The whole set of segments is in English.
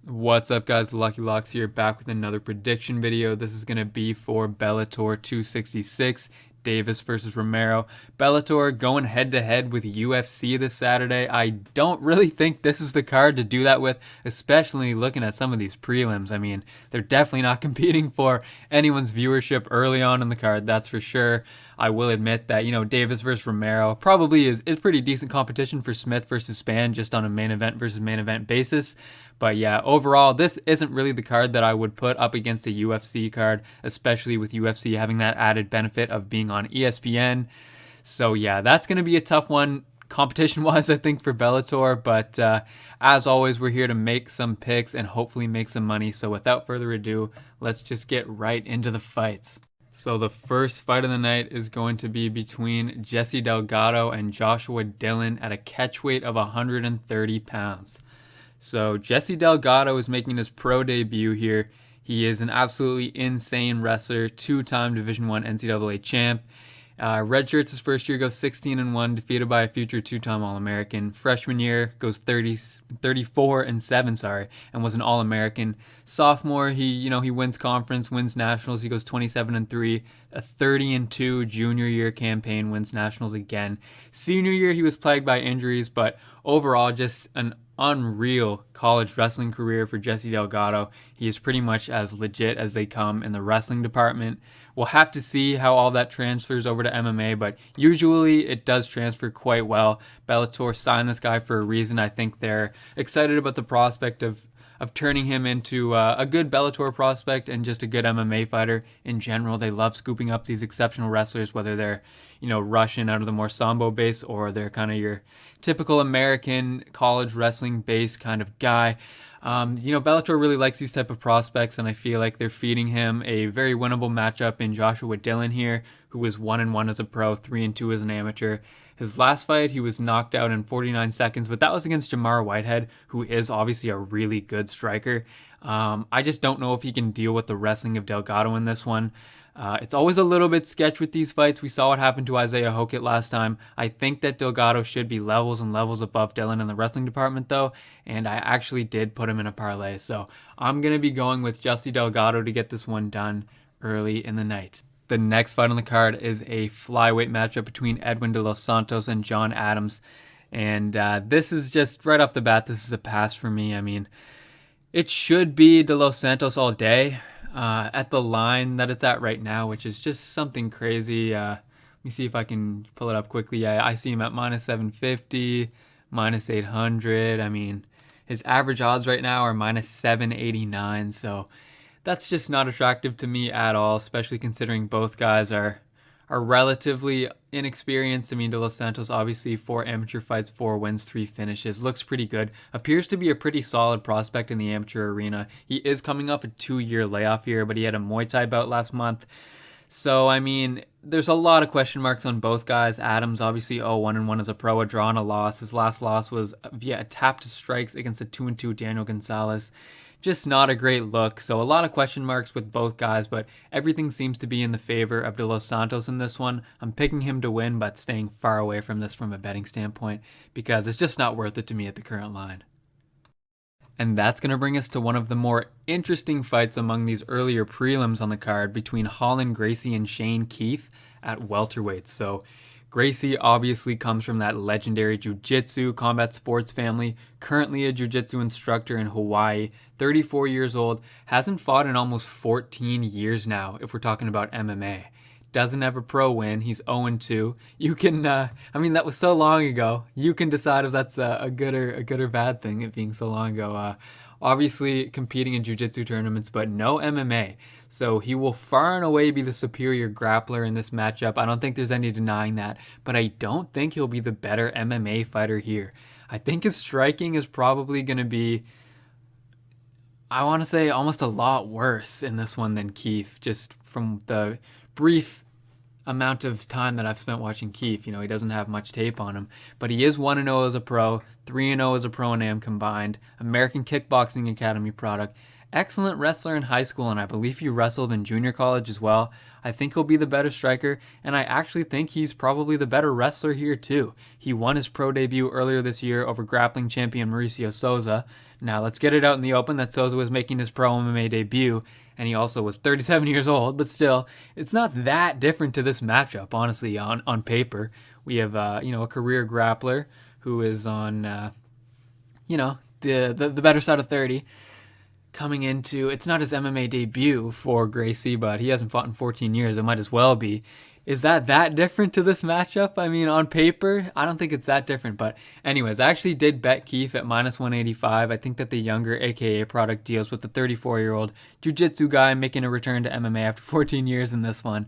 What's up, guys? Lucky Locks here, back with another prediction video. This is going to be for Bellator 266, Davis versus Romero. Bellator going head-to-head with UFC this Saturday. I don't really think this is the card to do that with, especially looking at some of these prelims. I mean, they're definitely not competing for anyone's viewership early on in the card, that's for sure. I will admit that, Davis versus Romero probably is pretty decent competition for Smith versus Spann just on a main event versus main event basis. But yeah, overall, this isn't really the card that I would put up against a UFC card, especially with UFC having that added benefit of being on ESPN. So yeah, that's going to be a tough one competition-wise, I think, for Bellator. But as always, we're here to make some picks and hopefully make some money. So without further ado, let's just get right into the fights. So the first fight of the night is going to be between Jesse Delgado and Joshua Dillon at a catchweight of 130 pounds. So Jesse Delgado is making his pro debut here. He is an absolutely insane wrestler, two-time Division I NCAA champ. Red shirts his first year, goes 16-1, defeated by a future two-time All-American. Freshman year goes 34-7, and was an All-American. Sophomore, he wins conference, wins nationals. He goes 27-3. A 30-2 junior year campaign, wins nationals again. Senior year, he was plagued by injuries, but overall, just an unreal college wrestling career for Jesse Delgado. He is pretty much as legit as they come in the wrestling department. We'll have to see how all that transfers over to MMA, but usually it does transfer quite well. Bellator signed this guy for a reason. I think they're excited about the prospect of turning him into a good Bellator prospect and just a good MMA fighter in general. They love scooping up these exceptional wrestlers, whether they're, Russian out of the more Sambo base or they're kind of your typical American college wrestling base kind of guy. Bellator really likes these type of prospects, and I feel like they're feeding him a very winnable matchup in Joshua Dillon here, who is 1-1 as a pro, 3-2 as an amateur. His last fight, he was knocked out in 49 seconds, but that was against Jamar Whitehead, who is obviously a really good striker. I just don't know if he can deal with the wrestling of Delgado in this one. It's always a little bit sketch with these fights. We saw what happened to Isaiah Hokit last time. I think that Delgado should be levels and levels above Dillon in the wrestling department, though, and I actually did put him in a parlay. So I'm going to be going with Jesse Delgado to get this one done early in the night. The next fight on the card is a flyweight matchup between Edwin de los Santos and John Adams. And this is just, right off the bat, this is a pass for me. I mean, it should be de los Santos all day at the line that it's at right now, which is just something crazy. Let me see if I can pull it up quickly. Yeah, I see him at minus 750, minus 800. I mean, his average odds right now are minus 789. So that's just not attractive to me at all, especially considering both guys are relatively inexperienced. I mean, De Los Santos, obviously 4 amateur fights, 4 wins, 3 finishes. Looks pretty good. Appears to be a pretty solid prospect in the amateur arena. He is coming off a 2-year layoff here, but he had a Muay Thai bout last month. So, I mean, there's a lot of question marks on both guys. Adams, obviously 0-1-1 as a pro, a draw and a loss. His last loss was via a tap to strikes against a 2-2 Daniel Gonzalez. Just not a great look. So a lot of question marks with both guys, but everything seems to be in the favor of De Los Santos in this one. I'm picking him to win, but staying far away from this from a betting standpoint because it's just not worth it to me at the current line. And that's going to bring us to one of the more interesting fights among these earlier prelims on the card between Rhalan, Gracie, and Shane Keefe at welterweight. So Gracie obviously comes from that legendary jiu-jitsu combat sports family, currently a jiu-jitsu instructor in Hawaii, 34 years old, hasn't fought in almost 14 years now if we're talking about MMA. Doesn't have a pro win, he's 0-2. You can, that was so long ago, you can decide if that's a good or bad thing, it being so long ago. Obviously competing in jiu-jitsu tournaments, but no MMA. So he will far and away be the superior grappler in this matchup. I don't think there's any denying that, but I don't think he'll be the better MMA fighter here. I think his striking is probably going to be, I want to say, almost a lot worse in this one than Keefe, just from the brief amount of time that I've spent watching Keefe. He doesn't have much tape on him, but he is 1-0 as a pro, 3-0 as a pro and am combined, American Kickboxing Academy product, Excellent wrestler in high school, and I believe he wrestled in junior college as well. I think he'll be the better striker, and I actually think he's probably the better wrestler here too. He won his pro debut earlier this year over grappling champion Mauricio Souza. Now let's get it out in the open that Souza was making his pro MMA debut, and he also was 37 years old, but still, it's not that different to this matchup, honestly, on paper. We have, a career grappler who is on, the better side of 30, coming into, it's not his MMA debut for Gracie, but he hasn't fought in 14 years. It might as well be. Is that different to this matchup? I mean, on paper, I don't think it's that different. But anyways, I actually did bet Keefe at minus 185. I think that the younger AKA product deals with the 34-year-old jiu-jitsu guy making a return to MMA after 14 years in this one.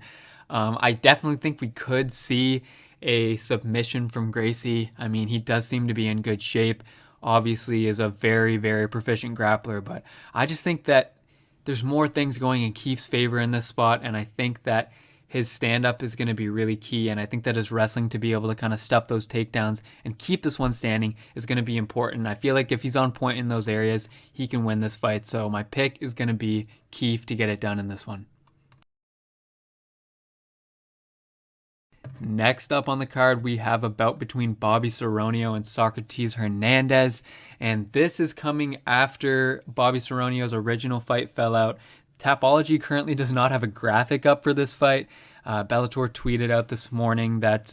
I definitely think we could see a submission from Gracie. I mean, he does seem to be in good shape. Obviously is a very, very proficient grappler, but I just think that there's more things going in Keefe's favor in this spot, and I think that his stand-up is going to be really key, and I think that his wrestling to be able to kind of stuff those takedowns and keep this one standing is going to be important. I feel like if he's on point in those areas, he can win this fight, so my pick is going to be Keefe to get it done in this one. Next up on the card, we have a bout between Bobby Seronio and Socrates Hernandez, and this is coming after Bobby Seronio's original fight fell out. Tapology currently does not have a graphic up for this fight. Bellator tweeted out this morning that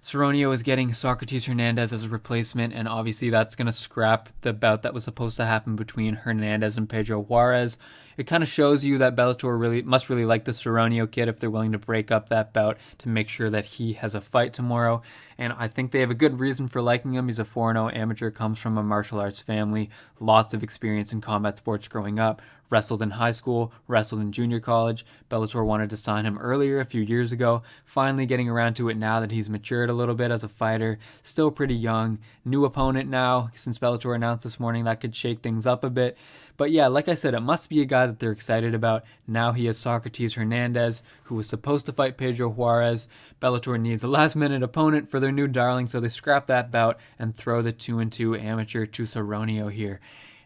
Seronio is getting Socrates Hernandez as a replacement, and obviously that's going to scrap the bout that was supposed to happen between Hernandez and Pedro Juarez. It kind of shows you that Bellator must really like the Seronio kid if they're willing to break up that bout to make sure that he has a fight tomorrow. And I think they have a good reason for liking him. He's a 4-0 amateur, comes from a martial arts family, lots of experience in combat sports growing up, wrestled in high school, wrestled in junior college. Bellator wanted to sign him earlier, a few years ago, finally getting around to it now that he's matured a little bit as a fighter, still pretty young. New opponent now, since Bellator announced this morning, that could shake things up a bit. But yeah, like I said, it must be a guy that they're excited about. Now he has Socrates Hernandez, who was supposed to fight Pedro Juarez. Bellator needs a last-minute opponent for their new darling, so they scrap that bout and throw the 2-2 amateur to Seronio here.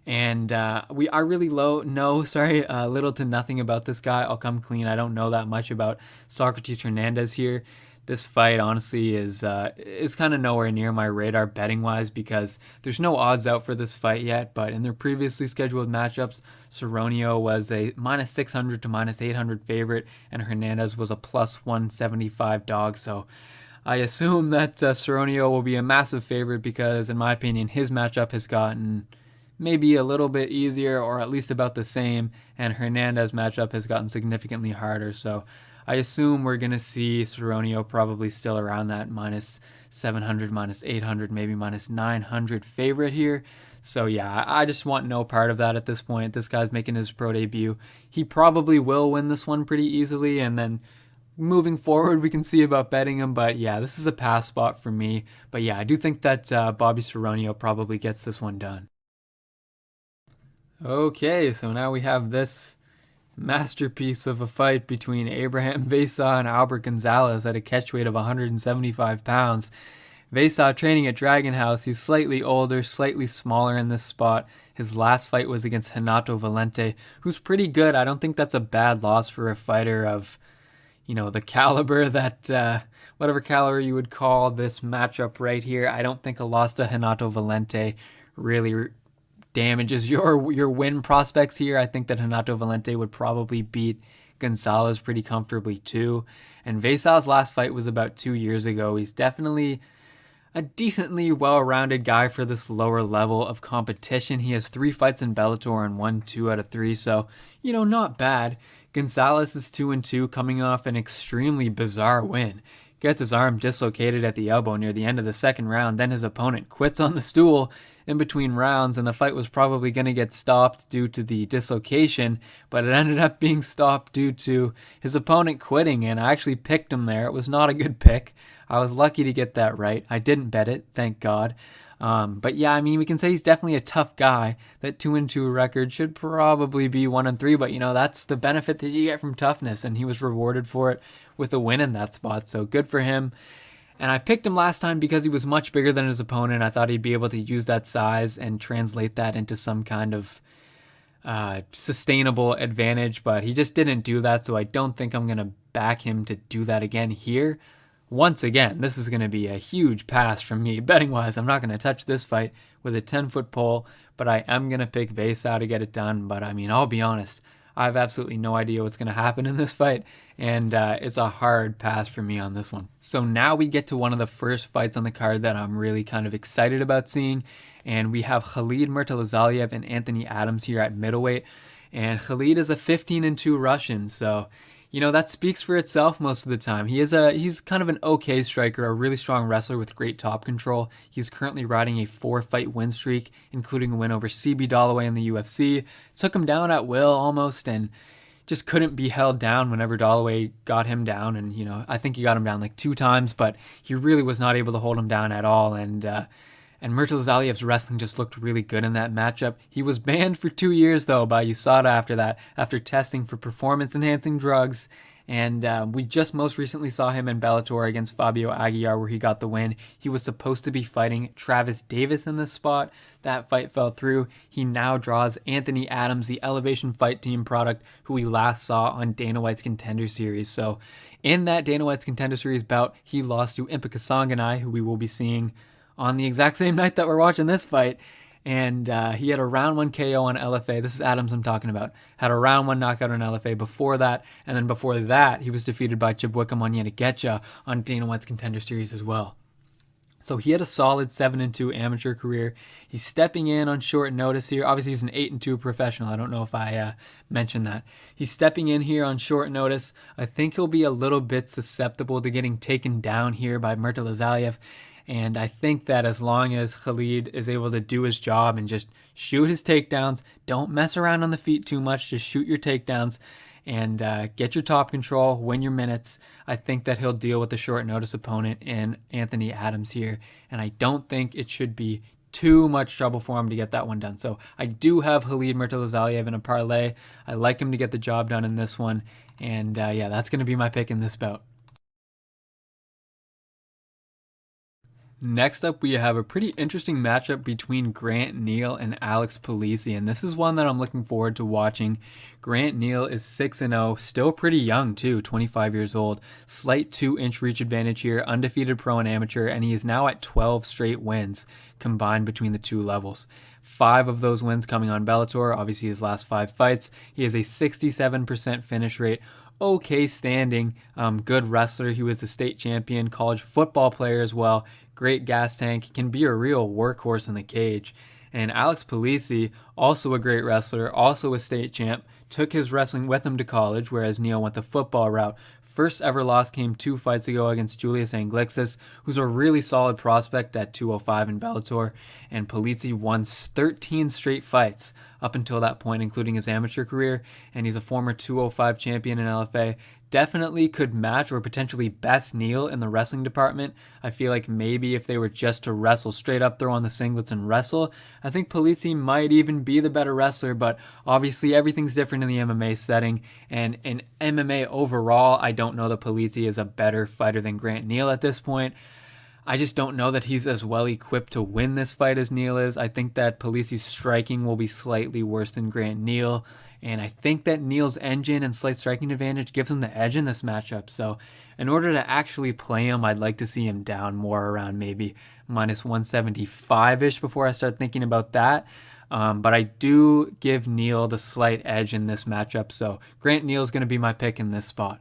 And I really little to nothing about this guy. I'll come clean. I don't know that much about Socrates Hernandez here. This fight, honestly, is kind of nowhere near my radar betting-wise because there's no odds out for this fight yet. But in their previously scheduled matchups, Seronio was a minus 600 to minus 800 favorite, and Hernandez was a plus 175 dog. So I assume that Seronio will be a massive favorite because, in my opinion, his matchup has gotten maybe a little bit easier or at least about the same, and Hernandez matchup has gotten significantly harder. So I assume we're going to see Seronio probably still around that minus 700, minus 800, maybe minus 900 favorite here. So yeah, I just want no part of that at this point. This guy's making his pro debut. He probably will win this one pretty easily, and then moving forward, we can see about betting him. But yeah, this is a pass spot for me. But yeah, I do think that Bobby Seronio probably gets this one done. Okay, so now we have this masterpiece of a fight between Abraham Vaesau and Albert Gonzalez at a catchweight of 175 pounds. Vaesau training at Dragon House. He's slightly older, slightly smaller in this spot. His last fight was against Renato Valente, who's pretty good. I don't think that's a bad loss for a fighter of, the caliber that, whatever caliber you would call this matchup right here. I don't think a loss to Renato Valente really damages your win prospects here. I think that Renato Valente would probably beat Gonzalez pretty comfortably too. And Vaesau's last fight was about 2 years ago. He's definitely a decently well-rounded guy for this lower level of competition. He has 3 fights in Bellator and won 2 out of 3, so, not bad. Gonzalez is 2-2, coming off an extremely bizarre win. Gets his arm dislocated at the elbow near the end of the second round, then his opponent quits on the stool in between rounds, and the fight was probably going to get stopped due to the dislocation, but it ended up being stopped due to his opponent quitting, and I actually picked him there. It was not a good pick. I was lucky to get that right. I didn't bet it, thank God. But yeah, we can say he's definitely a tough guy. That 2-2 record should probably be 1-3, but that's the benefit that you get from toughness, and he was rewarded for it with a win in that spot, so good for him. And I picked him last time because he was much bigger than his opponent. I thought he'd be able to use that size and translate that into some kind of sustainable advantage, but he just didn't do that, so I don't think I'm going to back him to do that again here. Once again, this is going to be a huge pass from me. Betting-wise, I'm not going to touch this fight with a 10-foot pole, but I am going to pick Vaesau to get it done. But, I mean, I'll be honest, I have absolutely no idea what's going to happen in this fight, and it's a hard pass for me on this one. So now we get to one of the first fights on the card that I'm really kind of excited about seeing, and we have Khalid Murtazaliev and Anthony Adams here at middleweight, and Khalid is a 15-2 Russian, so that speaks for itself most of the time. He's kind of an okay striker, a really strong wrestler with great top control. He's currently riding a 4-fight win streak, including a win over CB Dalloway in the UFC. Took him down at will almost, and just couldn't be held down whenever Dalloway got him down. And, I think he got him down like 2 times, but he really was not able to hold him down at all. And Murtazaliev's wrestling just looked really good in that matchup. He was banned for 2 years, though, by USADA after that, after testing for performance-enhancing drugs. And we just most recently saw him in Bellator against Fabio Aguiar, where he got the win. He was supposed to be fighting Travis Davis in this spot. That fight fell through. He now draws Anthony Adams, the Elevation Fight Team product, who we last saw on Dana White's Contender Series. So in that Dana White's Contender Series bout, he lost to Impa Kasanganay, who we will be seeing on the exact same night that we're watching this fight. And he had a round 1 KO on LFA. This is Adams I'm talking about. Had a round 1 knockout on LFA before that. And then before that, he was defeated by Chibwicka Onyenagetcha on Dana White's Contender Series as well. So he had a solid 7-2 amateur career. He's stepping in on short notice here. Obviously, he's an 8-2 professional. I don't know if I mentioned that. He's stepping in here on short notice. I think he'll be a little bit susceptible to getting taken down here by Murtazaliev. And I think that as long as Khalid is able to do his job and just shoot his takedowns, don't mess around on the feet too much, just shoot your takedowns and get your top control, win your minutes, I think that he'll deal with the short notice opponent in Anthony Adams here. And I don't think it should be too much trouble for him to get that one done. So I do have Khalid Murtazaliev in a parlay. I like him to get the job done in this one. And that's going to be my pick in this bout. Next up, we have a pretty interesting matchup between Grant Neal and Alex Polizzi, and this is one that I'm looking forward to watching. Grant Neal is 6-0, still pretty young too, 25 years old. Slight 2-inch reach advantage here, undefeated pro and amateur, and he is now at 12 straight wins combined between the two levels. 5 of those wins coming on Bellator, obviously his last 5 fights. He has a 67% finish rate. Okay standing, good wrestler. He was the state champion, college football player as well. Great gas tank, can be a real workhorse in the cage. And Alex Polizzi, also a great wrestler, also a state champ, took his wrestling with him to college, whereas Neal went the football route. First ever loss came 2 fights ago against Julius Anglixis, who's a really solid prospect at 205 in Bellator, and Polizzi won 13 straight fights up until that point, including his amateur career, and he's a former 205 champion in LFA. Definitely could match or potentially best Neal in the wrestling department. I feel like maybe if they were just to wrestle straight up, throw on the singlets and wrestle, I think Polizzi might even be the better wrestler, but obviously everything's different in the MMA setting, and in MMA overall, I don't know that Polizzi is a better fighter than Grant Neal at this point. I just don't know that he's as well equipped to win this fight as Neal is. I think that Polizzi's striking will be slightly worse than Grant Neal, and I think that Neal's engine and slight striking advantage gives him the edge in this matchup. So in order to actually play him, I'd like to see him down more around maybe minus 175-ish before I start thinking about that. But I do give Neal the slight edge in this matchup. So Grant Neal is going to be my pick in this spot.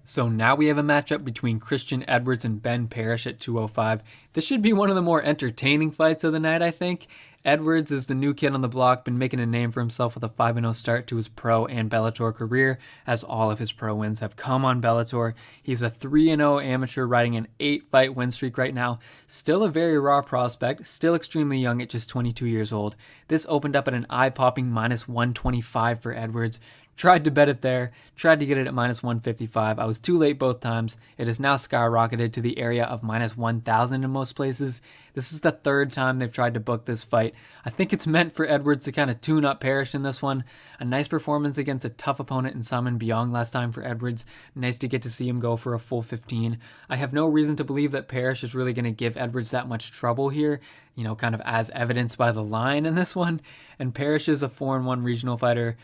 So now we have a matchup between Christian Edwards and Ben Parrish at 205. This should be one of the more entertaining fights of the night, I think. Edwards is the new kid on the block, been making a name for himself with a 5-0 start to his pro and Bellator career, as all of his pro wins have come on Bellator. He's a 3-0 amateur riding an 8-fight win streak right now. Still a very raw prospect, still extremely young at just 22 years old. This opened up at an eye-popping minus 125 for Edwards. Tried to bet it there, tried to get it at minus 155. I was too late both times. It has now skyrocketed to the area of minus 1,000 in most places. This is the third time they've tried to book this fight. I think it's meant for Edwards to kind of tune up Parrish in this one. A nice performance against a tough opponent in Simon Biong last time for Edwards. Nice to get to see him go for a full 15. I have no reason to believe that Parrish is really going to give Edwards that much trouble here, kind of as evidenced by the line in this one. And Parrish is a 4-1 regional fighter.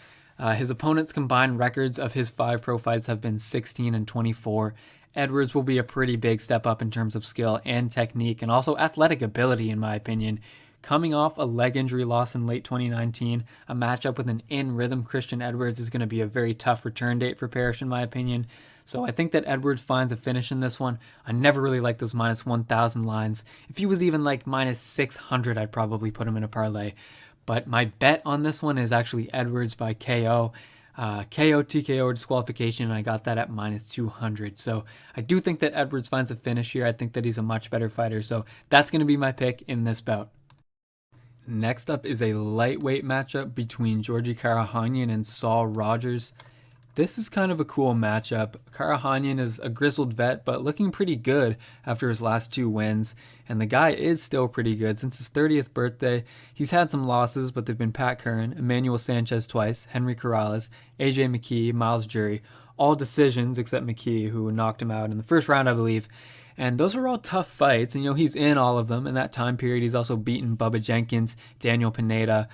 His opponent's combined records of his 5 pro fights have been 16 and 24. Edwards will be a pretty big step up in terms of skill and technique, and also athletic ability, in my opinion. Coming off a leg injury loss in late 2019, a matchup with an in-rhythm Christian Edwards is going to be a very tough return date for Parrish, in my opinion. So I think that Edwards finds a finish in this one. I never really liked those minus 1,000 lines. If he was even like minus 600, I'd probably put him in a parlay. But my bet on this one is actually Edwards by KO. KO, TKO, or disqualification, and I got that at minus 200. So I do think that Edwards finds a finish here. I think that he's a much better fighter. So that's going to be my pick in this bout. Next up is a lightweight matchup between Georgi Karakhanyan and Saul Rogers. This is kind of a cool matchup. Karakhanyan is a grizzled vet, but looking pretty good after his last 2 wins. And the guy is still pretty good. Since his 30th birthday, he's had some losses, but they've been Pat Curran, Emmanuel Sanchez twice, Henry Corrales, AJ McKee, Miles Jury. All decisions except McKee, who knocked him out in the first round, I believe. And those are all tough fights, and he's in all of them. In that time period, he's also beaten Bubba Jenkins, Daniel Pineda,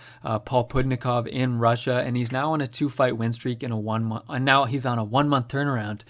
Paul Pudnikov in Russia, and he's now on a 2-fight win streak in a 1 month. Now he's on a 1-month turnaround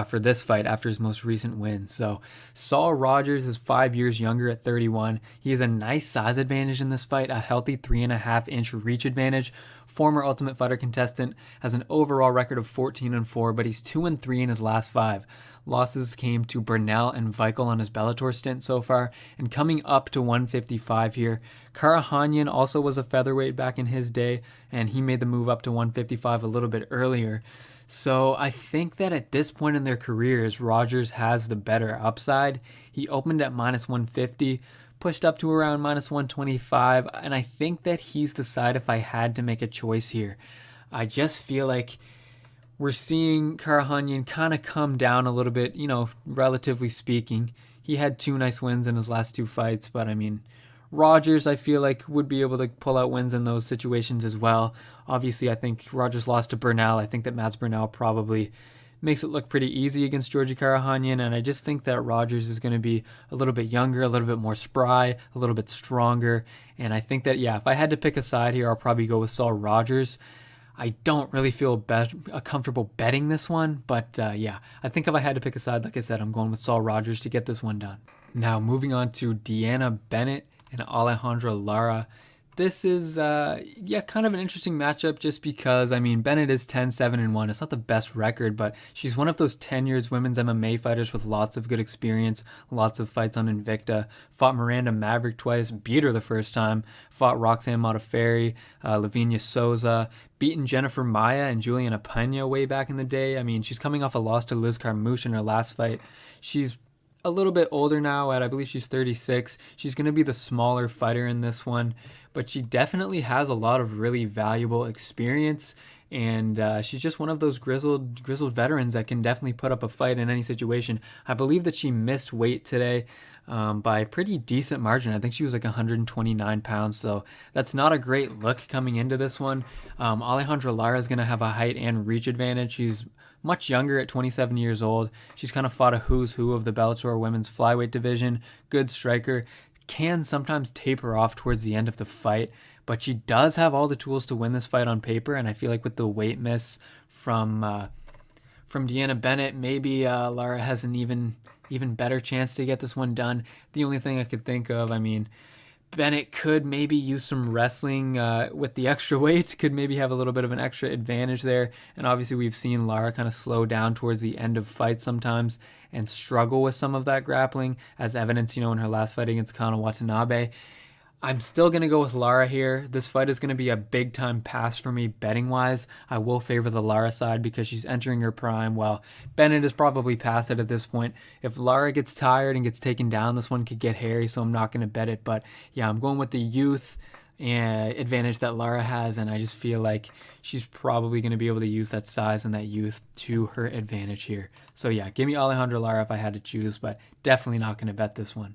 for this fight after his most recent win. So Saul Rogers is 5 years younger at 31. He has a nice size advantage in this fight, a healthy 3.5-inch reach advantage. Former Ultimate Fighter contestant, has an overall record of 14-4, but he's 2-3 in his last 5. Losses came to Burnell and Weichel on his Bellator stint so far, and coming up to 155 here. Karakhanyan also was a featherweight back in his day, and he made the move up to 155 a little bit earlier. So I think that at this point in their careers, Rogers has the better upside. He opened at minus 150, pushed up to around minus 125, and I think that he's the side if I had to make a choice here. I just feel like we're seeing Karakhanyan kind of come down a little bit, relatively speaking. He had 2 nice wins in his last 2 fights, but Rogers, I feel like, would be able to pull out wins in those situations as well. Obviously, I think Rogers lost to Burnell. I think that Mads Burnell probably makes it look pretty easy against Georgi Karakhanyan, and I just think that Rogers is going to be a little bit younger, a little bit more spry, a little bit stronger, and I think that, if I had to pick a side here, I'll probably go with Saul Rogers. I don't really feel comfortable betting this one, but I think if I had to pick a side, like I said, I'm going with Saul Rogers to get this one done. Now, moving on to DeAnna Bennett and Alejandra Lara. This is, kind of an interesting matchup just because, Bennett is 10-7-1. It's not the best record, but she's one of those tenured women's MMA fighters with lots of good experience, lots of fights on Invicta. Fought Miranda Maverick twice, beat her the first time. Fought Roxanne Modafferi, Lavinia Souza, beaten Jennifer Maia and Juliana Pena way back in the day. She's coming off a loss to Liz Carmouche in her last fight. She's a little bit older now, I believe she's 36. She's going to be the smaller fighter in this one, but she definitely has a lot of really valuable experience, and she's just one of those grizzled veterans that can definitely put up a fight in any situation. I believe that she missed weight today by a pretty decent margin. I think she was like 129 pounds, so that's not a great look coming into this one. Alejandra Lara is going to have a height and reach advantage. She's much younger at 27 years old. She's kind of fought a who's who of the Bellator women's flyweight division. Good striker. Can sometimes taper off towards the end of the fight, but she does have all the tools to win this fight on paper, and I feel like with the weight miss from DeAnna Bennett, maybe Lara has an even better chance to get this one done. The only thing I could think of, Bennett could maybe use some wrestling with the extra weight, could maybe have a little bit of an extra advantage there. And obviously we've seen Lara kind of slow down towards the end of fights sometimes and struggle with some of that grappling, as evidence, in her last fight against Kana Watanabe. I'm still going to go with Lara here. This fight is going to be a big-time pass for me betting-wise. I will favor the Lara side because she's entering her prime, while Bennett is probably past it at this point. If Lara gets tired and gets taken down, this one could get hairy, so I'm not going to bet it. But, I'm going with the youth advantage that Lara has, and I just feel like she's probably going to be able to use that size and that youth to her advantage here. So yeah, give me Alejandra Lara if I had to choose, but definitely not going to bet this one.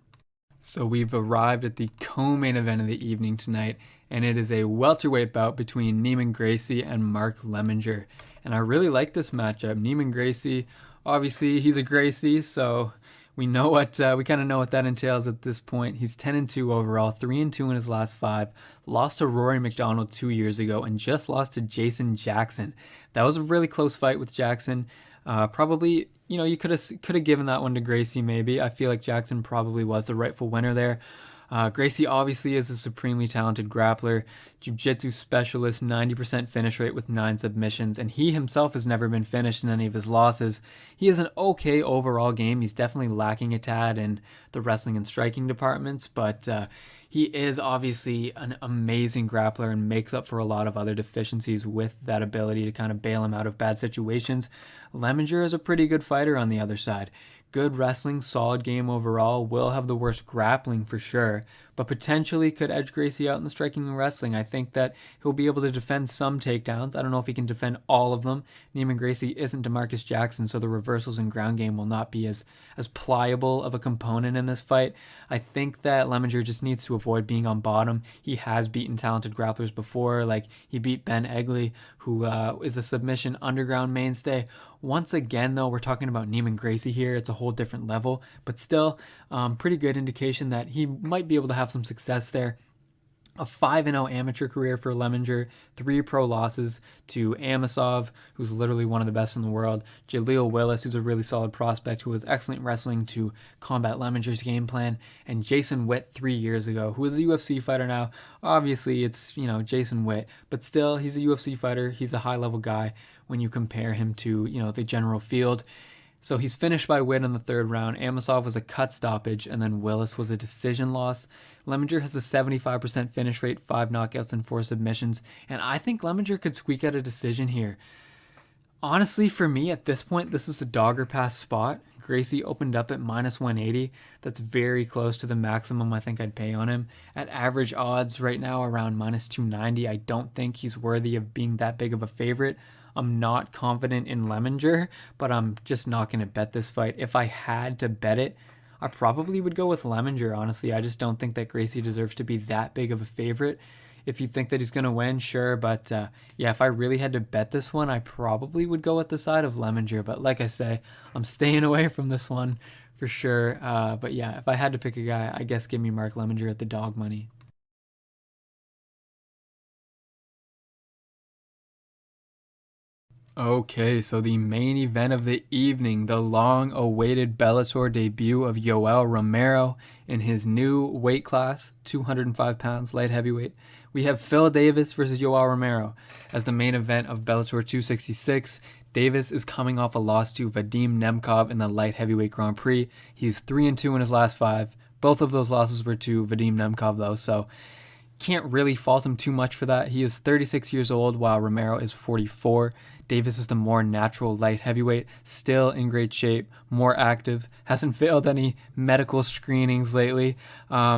So we've arrived at the co-main event of the evening tonight, and it is a welterweight bout between Neiman Gracie and Mark Lemminger. And I really like this matchup. Neiman Gracie, obviously he's a Gracie, so we know what we kind of know what that entails at this point. He's 10-2 overall, 3-2 in his last 5. Lost to Rory McDonald 2 years ago, and just lost to Jason Jackson. That was a really close fight with Jackson. Probably, you could have given that one to Gracie. Maybe I feel like Jackson probably was the rightful winner there. Gracie obviously is a supremely talented grappler, jiu-jitsu specialist, 90% finish rate with 9 submissions, and he himself has never been finished in any of his losses. He has an okay overall game. He's definitely lacking a tad in the wrestling and striking departments, but he is obviously an amazing grappler and makes up for a lot of other deficiencies with that ability to kind of bail him out of bad situations. Lemminger is a pretty good fighter on the other side. Good wrestling, solid game overall, will have the worst grappling for sure, but potentially could edge Gracie out in the striking and wrestling. I think that he'll be able to defend some takedowns. I don't know if he can defend all of them. Neiman Gracie isn't DeMarcus Jackson, so the reversals and ground game will not be as pliable of a component in this fight. I think that Lemminger just needs to avoid being on bottom. He has beaten talented grapplers before, like he beat Ben Egley, who is a submission underground mainstay. Once again, though, we're talking about Neiman Gracie here. It's a whole different level, but still pretty good indication that he might be able to have some success there. A 5-0 amateur career for Lemminger, 3 pro losses to Amosov, who's literally one of the best in the world, Jaleel Willis, who's a really solid prospect who was excellent wrestling to combat Lemminger's game plan, and Jason Witt 3 years ago, who is a UFC fighter now. Obviously, it's, Jason Witt, but still, he's a UFC fighter. He's a high-level guy when you compare him to, the general field. So he's finished by Witt in the 3rd round. Amosov was a cut stoppage, and then Willis was a decision loss. Lemminger has a 75% finish rate, 5 knockouts and 4 submissions, and I think Lemminger could squeak out a decision here. Honestly, for me, at this point, this is a dogger pass spot. Gracie opened up at minus 180. That's very close to the maximum I think I'd pay on him. At average odds right now, around minus 290, I don't think he's worthy of being that big of a favorite. I'm not confident in Lemminger, but I'm just not going to bet this fight. If I had to bet it, I probably would go with Lemminger, honestly. I just don't think that Gracie deserves to be that big of a favorite. If you think that he's going to win, sure, but if I really had to bet this one, I probably would go with the side of Lemminger. But like I say, I'm staying away from this one for sure. But yeah, if I had to pick a guy, I guess give me Mark Lemminger at the dog money. Okay, so the main event of the evening, the long-awaited Bellator debut of Yoel Romero in his new weight class, 205 pounds, light heavyweight. We have Phil Davis versus Yoel Romero as the main event of Bellator 266. Davis is coming off a loss to Vadim Nemkov in the light heavyweight Grand Prix. He's 3-2 in his last 5. Both of those losses were to Vadim Nemkov, though, so can't really fault him too much for that. He is 36 years old, while Romero is 44. Davis is the more natural light heavyweight, still in great shape, more active, hasn't failed any medical screenings lately.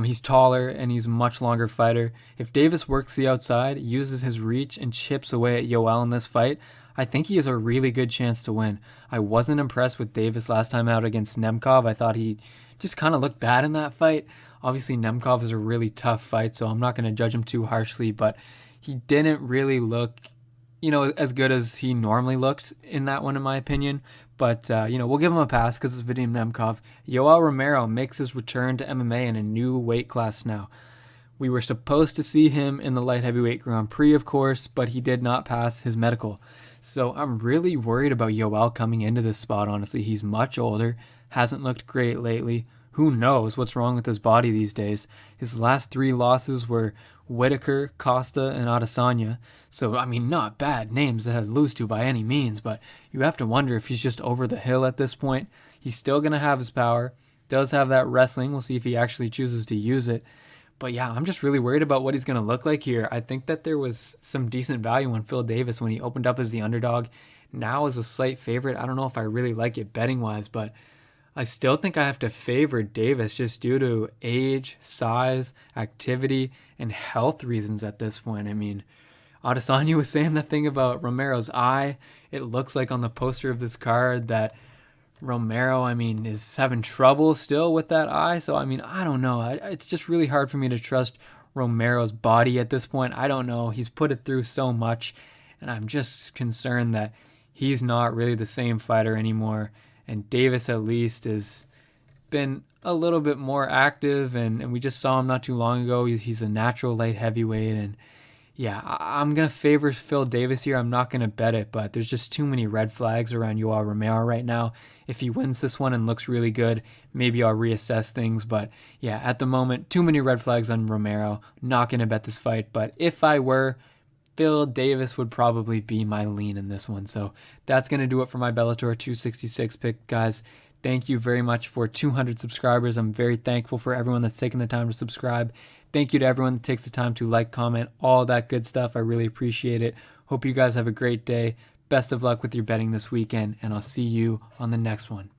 He's taller and he's a much longer fighter. If Davis works the outside, uses his reach, and chips away at Yoel in this fight, I think he has a really good chance to win. I wasn't impressed with Davis last time out against Nemkov. I thought he just kind of looked bad in that fight. Obviously, Nemkov is a really tough fight, so I'm not going to judge him too harshly, but he didn't really look, as good as he normally looks in that one, in my opinion. But, we'll give him a pass because it's Vadim Nemkov. Yoel Romero makes his return to MMA in a new weight class now. We were supposed to see him in the light heavyweight Grand Prix, of course, but he did not pass his medical. So I'm really worried about Yoel coming into this spot, honestly. He's much older, hasn't looked great lately. Who knows what's wrong with his body these days? His last 3 losses were Whitaker, Costa, and Adesanya. So, not bad names to lose to by any means, but you have to wonder if he's just over the hill at this point. He's still going to have his power, does have that wrestling. We'll see if he actually chooses to use it. But yeah, I'm just really worried about what he's going to look like here. I think that there was some decent value on Phil Davis when he opened up as the underdog. Now as a slight favorite, I don't know if I really like it betting-wise, but I still think I have to favor Davis just due to age, size, activity, and health reasons at this point. I mean, Adesanya was saying that thing about Romero's eye. It looks like on the poster of this card that Romero, I mean, is having trouble still with that eye. So, I mean, I don't know. It's just really hard for me to trust Romero's body at this point. I don't know. He's put it through so much, and I'm just concerned that he's not really the same fighter anymore. And Davis, at least, has been a little bit more active, and we just saw him not too long ago. He's a natural light heavyweight, and yeah, I'm going to favor Phil Davis here. I'm not going to bet it, but there's just too many red flags around Yoel Romero right now. If he wins this one and looks really good, maybe I'll reassess things. But yeah, at the moment, too many red flags on Romero. Not going to bet this fight, but if I were, Phil Davis would probably be my lean in this one. So that's going to do it for my Bellator 266 pick, guys. Thank you very much for 200 subscribers. I'm very thankful for everyone that's taken the time to subscribe. Thank you to everyone that takes the time to like, comment, all that good stuff. I really appreciate it. Hope you guys have a great day. Best of luck with your betting this weekend, and I'll see you on the next one.